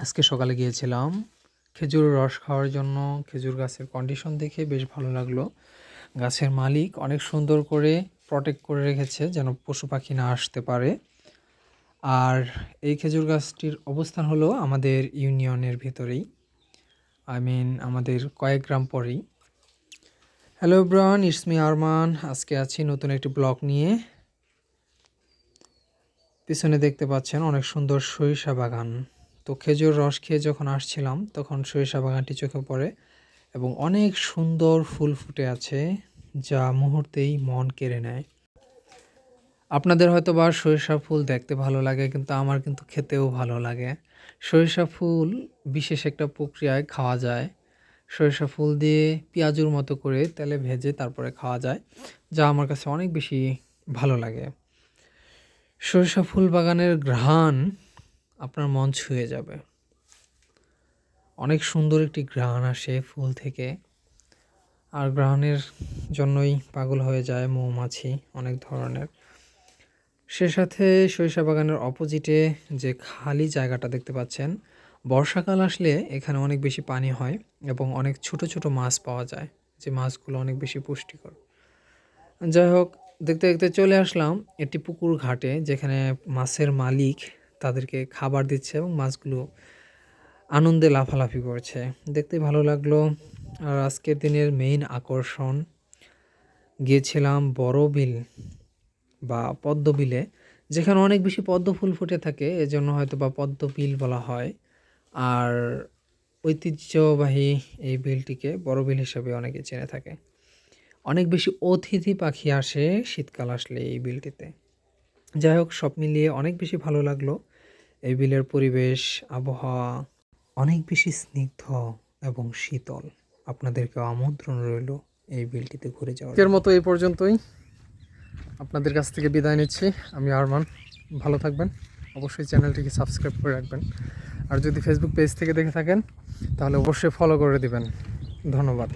আজকে সকালে গিয়েছিলাম খেজুরের রস খাওয়ার জন্য। খেজুর গাছের কন্ডিশন দেখে বেশ ভালো লাগলো। গাছের মালিক অনেক সুন্দর করে প্রটেক্ট করে রেখেছে যেন পশু পাখি না আসতে পারে। আর এই খেজুর গাছটির অবস্থান হলো আমাদের ইউনিয়নের ভিতরেই, আমাদের কয়েক গ্রাম পরেই। Hello bran, it's me Arman. আজকে আছি নতুন একটি ব্লগ নিয়ে। পিছনে দেখতে পাচ্ছেন অনেক সুন্দর সরিষা বাগান। তো খেজুর রস খেয়ে যখন আসছিলাম তখন সরিষা বাগানটি চোখে পড়ে এবং অনেক সুন্দর ফুল ফুটে আছে যা মুহূর্তেই মন কেড়ে নেয়। আপনাদের হয়তো বা সরিষা ফুল দেখতে ভালো লাগে, কিন্তু আমার কিন্তু খেতেও ভালো লাগে। সরিষা ফুল বিশেষ একটা প্রক্রিয়ায় খাওয়া যায়। সরিষা ফুল দিয়ে পেঁয়াজুর মতো করে তেলে ভেজে তারপরে খাওয়া যায়, যা আমার কাছে অনেক বেশি ভালো লাগে। সরিষা ফুল বাগানের ঘ্রাণ আপনার মন ছুঁয়ে যাবে। অনেক সুন্দর একটি ঘ্রাণ আসে ফুল থেকে, আর ঘ্রাণের জন্যই পাগল হয়ে যায় মৌমাছি অনেক ধরনের। সে সাথে সরিষা বাগানের অপোজিটে যে খালি জায়গাটা দেখতে পাচ্ছেন, বর্ষাকাল আসলে এখানে অনেক বেশি পানি হয় এবং অনেক ছোট ছোট মাছ পাওয়া যায়, যে মাছগুলো অনেক বেশি পুষ্টিকর। যাই হোক, দেখতে দেখতে চলে আসলাম একটি পুকুর ঘাটে, যেখানে মাছের মালিক তাদেরকে খাবার দিচ্ছে এবং মাছগুলো আনন্দে লাফালাফি করছে। দেখতে ভালো লাগলো। আর আজকের দিনের মেইন আকর্ষণ, গিয়েছিলাম বড় বিল বা পদ্ম বিলে, যেখানে অনেক বেশি পদ্ম ফুল ফুটে থাকে, এজন্য হয়তো বা পদ্ম বিল বলা হয়। আর ঐতিহ্যবাহী এই বিলটিকে বড় বিল হিসেবে অনেকে চেনে থাকে। অনেক বেশি অতিথি পাখি আসে শীতকাল আসলে এই বিলটিতে। যাই হোক, সব মিলিয়ে অনেক বেশি ভালো লাগলো। এই বিলের পরিবেশ, আবহাওয়া অনেক বেশি স্নিগ্ধ এবং শীতল। আপনাদেরকে আমন্ত্রণ রইল এই বিলটিতে ঘুরে যাওয়ার। এর মতো এই পর্যন্তই, আপনাদের কাছ থেকে বিদায় নিচ্ছি। আমি আরমান। ভালো থাকবেন, অবশ্যই চ্যানেলটিকে সাবস্ক্রাইব করে রাখবেন। আর যদি ফেসবুক পেজ থেকে দেখে থাকেন তাহলে অবশ্যই ফলো করে দিবেন। ধন্যবাদ।